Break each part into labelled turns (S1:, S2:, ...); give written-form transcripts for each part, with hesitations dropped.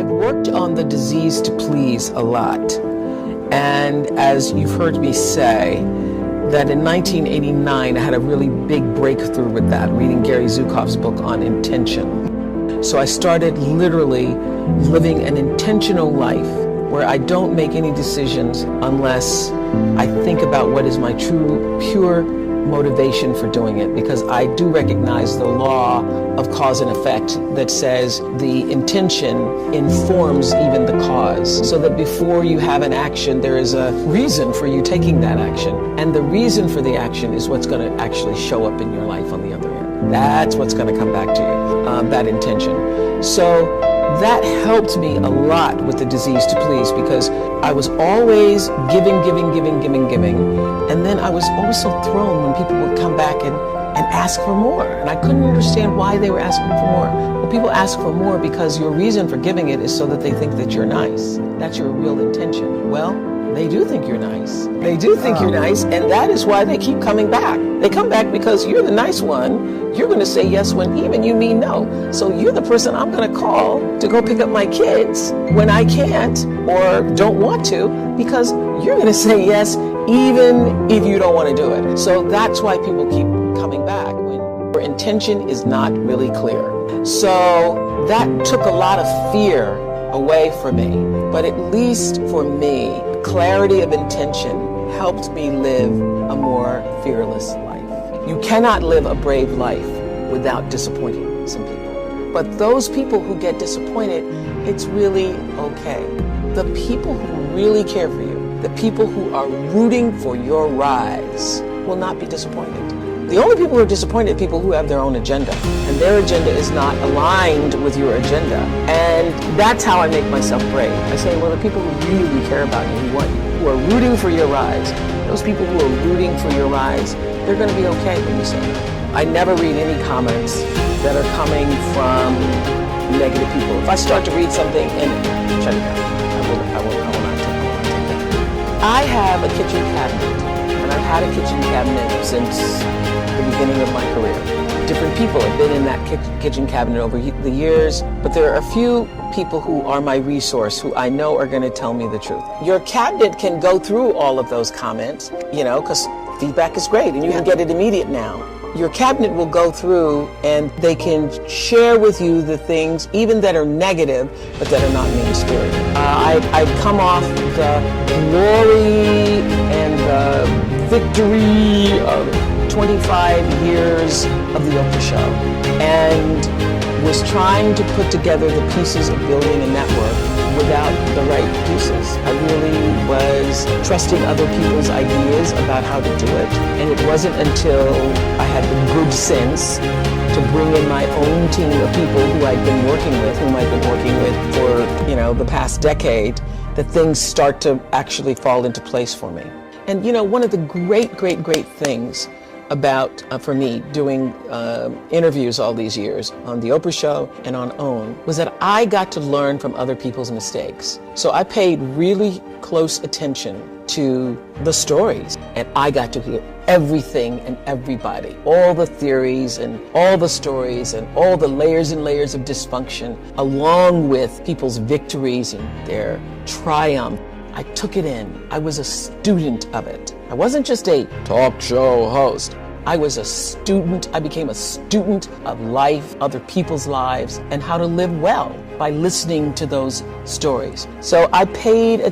S1: I've worked on the disease to please a lot. And as you've heard me say, that in 1989, I had a really big breakthrough with that, reading Gary Zukav's book on intention. So I started literally living an intentional life where I don't make any decisions unless I think about what is my true, pure motivation for doing it, because I do recognize the law of cause and effect that says the intention informs even the cause, so that before you have an action, there is a reason for you taking that action. And the reason for the action is what's going to actually show up in your life on the other end. That's what's going to come back to you, that intention. So that helped me a lot with the disease to please, because I was always giving. And then I was always so thrown when people would come back and ask for more. And I couldn't understand why they were asking for more. Well, people ask for more because your reason for giving it is so that they think that you're nice. That's your real intention. Well, they do think you're nice. They do think you're nice, and that is why they keep coming back. They come back because you're the nice one. You're going to say yes when even you mean no. So you're the person I'm going to call to go pick up my kids when I can't or don't want to, because you're going to say yes even if you don't want to do it. So that's why people keep coming back, when your intention is not really clear. So that took a lot of fear away from me. But at least for me, clarity of intention helped me live a more fearless life. You cannot live a brave life without disappointing some people. But those people who get disappointed, it's really okay. The people who really care for you, the people who are rooting for your rise, will not be disappointed. The only people who are disappointed are people who have their own agenda, and their agenda is not aligned with your agenda. And that's how I make myself brave. I say, well, the people who really care about you, who are rooting for your rise, those people who are rooting for your rise, they're going to be okay when you say that. I never read any comments that are coming from negative people. If I start to read something and shut it down, I will not take that. I have a kitchen cabinet, and I've had a kitchen cabinet since the beginning of my career. Different people have been in that kitchen cabinet over the years, but there are a few people who are my resource, who I know are going to tell me the truth. Your cabinet can go through all of those comments, because feedback is great and you can get it immediate now. Your cabinet will go through and they can share with you the things, even that are negative, but that are not mean-spirited. I've come off the glory and the victory of 25 years of the Oprah Show, and was trying to put together the pieces of building a network without the right pieces. I really was trusting other people's ideas about how to do it, and it wasn't until I had the good sense to bring in my own team of people who I'd been working with, for the past decade, that things start to actually fall into place for me. And one of the great things about, for me, doing interviews all these years on the Oprah Show and on OWN, was that I got to learn from other people's mistakes. So I paid really close attention to the stories, and I got to hear everything and everybody, all the theories and all the stories and all the layers and layers of dysfunction, along with people's victories and their triumph. I took it in. I was a student of it. I wasn't just a talk show host. I was a student. I became a student of life, other people's lives, and how to live well by listening to those stories. So I paid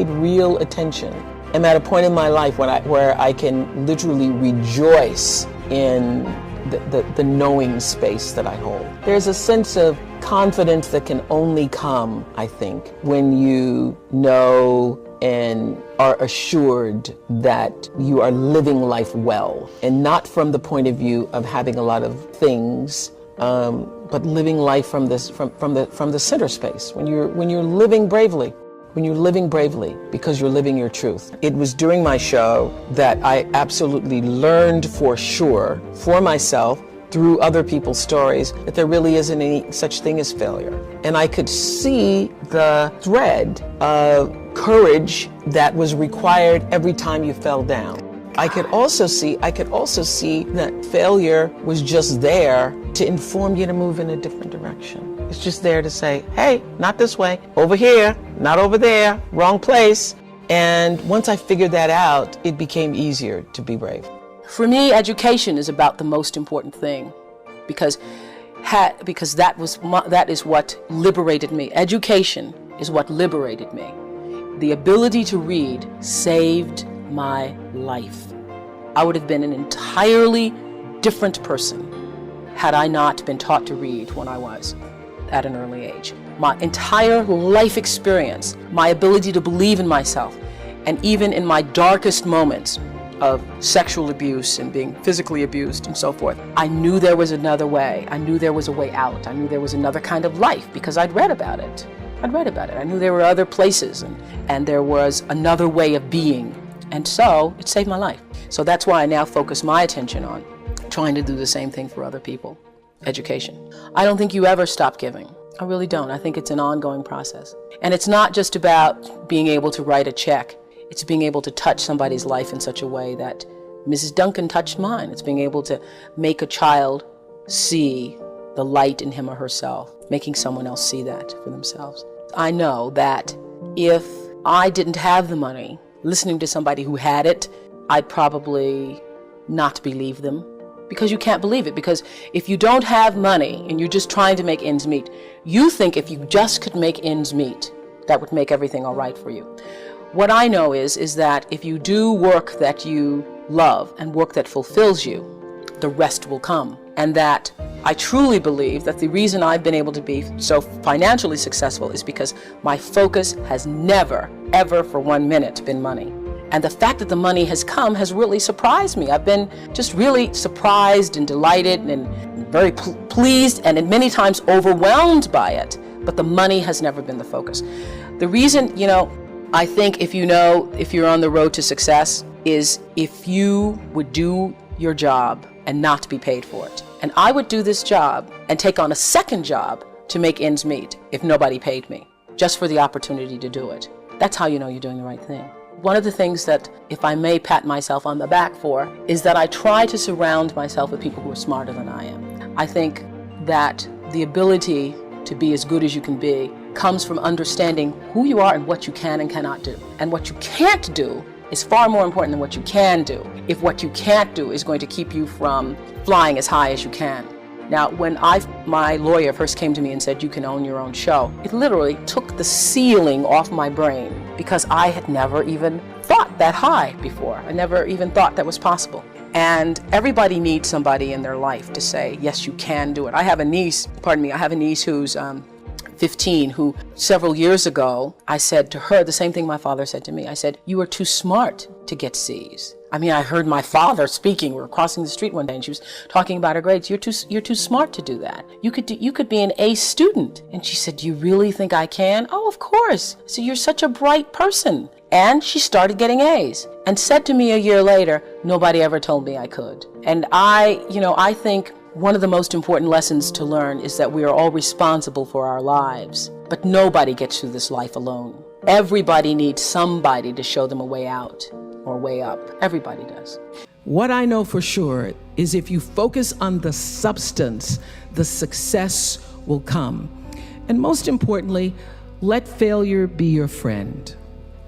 S1: real attention. I'm at a point in my life where I can literally rejoice in the knowing space that I hold. There's a sense of confidence that can only come, I think, when you know and are assured that you are living life well, and not from the point of view of having a lot of things, but living life from the center space. When you're living bravely. When you're living bravely because you're living your truth. It was during my show that I absolutely learned for sure, for myself, through other people's stories, that there really isn't any such thing as failure. And I could see the thread of courage that was required every time you fell down. I could also see that failure was just there to inform you to move in a different direction. It's just there to say, hey, not this way, over here, not over there, wrong place. And once I figured that out, it became easier to be brave.
S2: For me, education is about the most important thing because that is what liberated me. Education is what liberated me. The ability to read saved my life. I would have been an entirely different person had I not been taught to read when I was at an early age. My entire life experience, my ability to believe in myself, and even in my darkest moments of sexual abuse and being physically abused and so forth, I knew there was another way. I knew there was a way out. I knew there was another kind of life because I'd read about it. I knew there were other places and there was another way of being. And so it saved my life. So that's why I now focus my attention on trying to do the same thing for other people. Education. I don't think you ever stop giving. I really don't. I think it's an ongoing process. And it's not just about being able to write a check. It's being able to touch somebody's life in such a way that Mrs. Duncan touched mine. It's being able to make a child see the light in him or herself, making someone else see that for themselves. I know that if I didn't have the money, listening to somebody who had it, I'd probably not believe them. Because you can't believe it. Because if you don't have money and you're just trying to make ends meet, you think if you just could make ends meet, that would make everything all right for you. What I know is that if you do work that you love and work that fulfills you, the rest will come. And that I truly believe that the reason I've been able to be so financially successful is because my focus has never, ever for 1 minute been money. And the fact that the money has come has really surprised me. I've been just really surprised and delighted and very pleased and many times overwhelmed by it. But the money has never been the focus. The reason, I think if you're on the road to success is if you would do your job and not be paid for it. And I would do this job and take on a second job to make ends meet if nobody paid me, just for the opportunity to do it. That's how you know you're doing the right thing. One of the things that, if I may pat myself on the back for, is that I try to surround myself with people who are smarter than I am. I think that the ability to be as good as you can be comes from understanding who you are and what you can and cannot do. And what you can't do is far more important than what you can do, if what you can't do is going to keep you from flying as high as you can. Now, when my lawyer first came to me and said, you can own your own show, it literally took the ceiling off my brain because I had never even thought that high before. I never even thought that was possible. And everybody needs somebody in their life to say, yes, you can do it. I have a niece who's 15, who several years ago, I said to her the same thing my father said to me. I said, you are too smart to get C's. I mean, I heard my father speaking. We were crossing the street one day and she was talking about her grades. You're too smart to do that. You could be an A student. And she said, do you really think I can? Oh, of course. So you're such a bright person. And she started getting A's and said to me a year later, nobody ever told me I could. And I think one of the most important lessons to learn is that we are all responsible for our lives, but nobody gets through this life alone. Everybody needs somebody to show them a way out or way up. Everybody does.
S1: What I know for sure is if you focus on the substance, the success will come. And most importantly, let failure be your friend.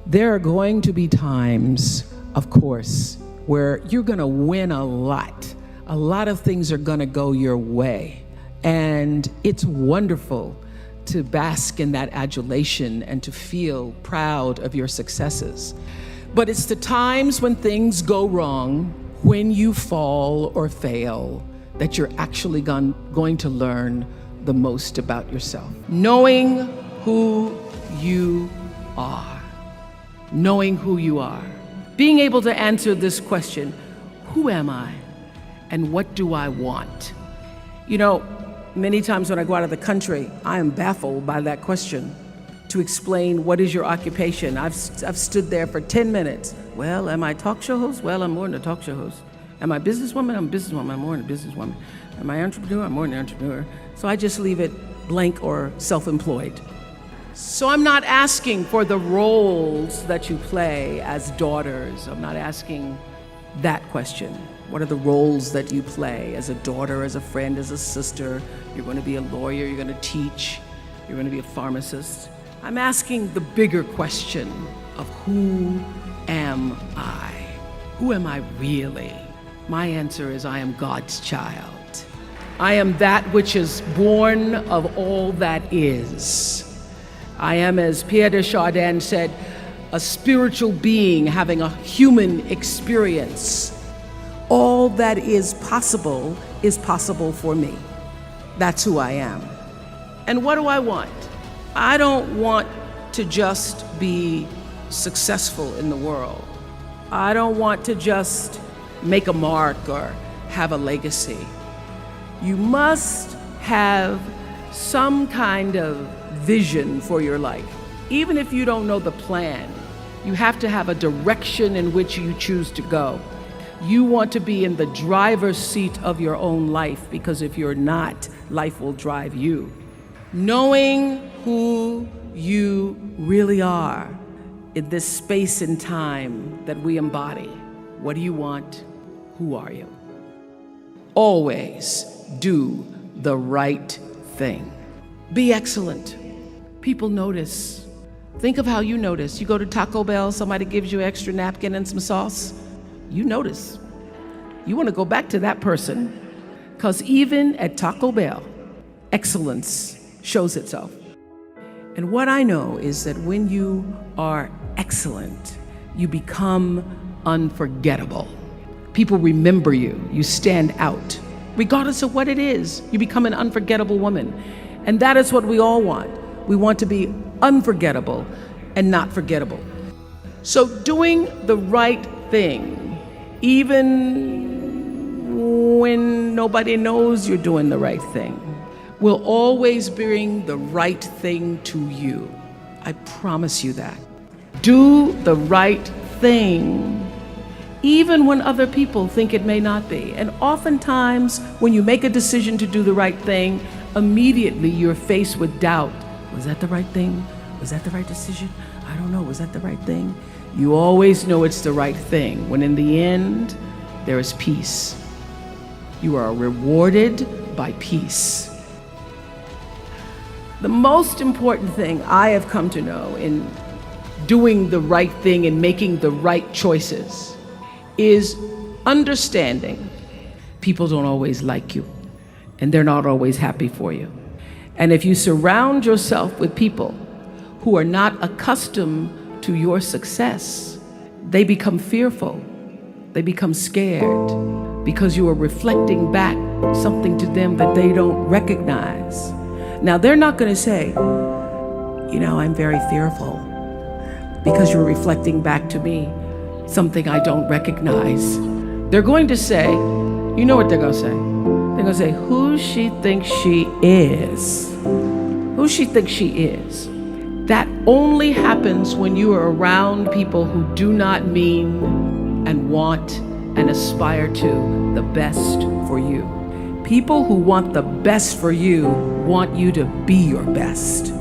S1: There are going to be times, of course, where you're going to win a lot. A lot of things are going to go your way. And it's wonderful to bask in that adulation and to feel proud of your successes. But it's the times when things go wrong, when you fall or fail, that you're actually going to learn the most about yourself. Knowing who you are. Knowing who you are. Being able to answer this question, who am I? And what do I want? Many times when I go out of the country, I am baffled by that question. To explain what is your occupation. I've stood there for 10 minutes. Well, am I a talk show host? Well, I'm more than a talk show host. Am I a businesswoman? I'm a businesswoman. I'm more than a businesswoman. Am I an entrepreneur? I'm more than an entrepreneur. So I just leave it blank or self-employed. So I'm not asking for the roles that you play as daughters. I'm not asking
S2: that question. What are the roles that you play as a daughter, as a friend, as a sister? You're going to be a lawyer, you're going to teach, you're going to be a pharmacist. I'm asking the bigger question of who am I? Who am I really? My answer is I am God's child. I am that which is born of all that is. I am, as Pierre de Chardin said, a spiritual being having a human experience. All that is possible for me. That's who I am. And what do I want? I don't want to just be successful in the world. I don't want to just make a mark or have a legacy. You must have some kind of vision for your life. Even if you don't know the plan, you have to have a direction in which you choose to go. You want to be in the driver's seat of your own life, because if you're not, life will drive you. Knowing who you really are in this space and time that we embody. What do you want? Who are you? Always do the right thing. Be excellent. People notice. Think of how you notice. You go to Taco Bell, somebody gives you an extra napkin and some sauce. You notice. You want to go back to that person, because even at Taco Bell, excellence shows itself. And what I know is that when you are excellent, you become unforgettable. People remember you. You stand out. Regardless of what it is, you become an unforgettable woman. And that is what we all want. We want to be unforgettable and not forgettable. So doing the right thing, even when nobody knows you're doing the right thing, will always bring the right thing to you. I promise you that. Do the right thing, even when other people think it may not be. And oftentimes, when you make a decision to do the right thing, immediately you're faced with doubt. Was that the right thing? Was that the right decision? I don't know. Was that the right thing? You always know it's the right thing, when in the end, there is peace. You are rewarded by peace. The most important thing I have come to know in doing the right thing and making the right choices is understanding people don't always like you, and they're not always happy for you. And if you surround yourself with people who are not accustomed to your success, they become fearful, they become scared, because you are reflecting back something to them that they don't recognize. Now, they're not going to say, you know, I'm very fearful because you're reflecting back to me something I don't recognize. They're going to say, you know what they're going to say? They're going to say, who she thinks she is. Who she thinks she is. That only happens when you are around people who do not mean and want and aspire to the best for you. People who want the best for you want you to be your best.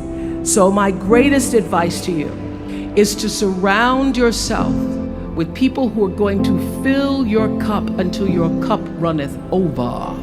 S2: So my greatest advice to you is to surround yourself with people who are going to fill your cup until your cup runneth over.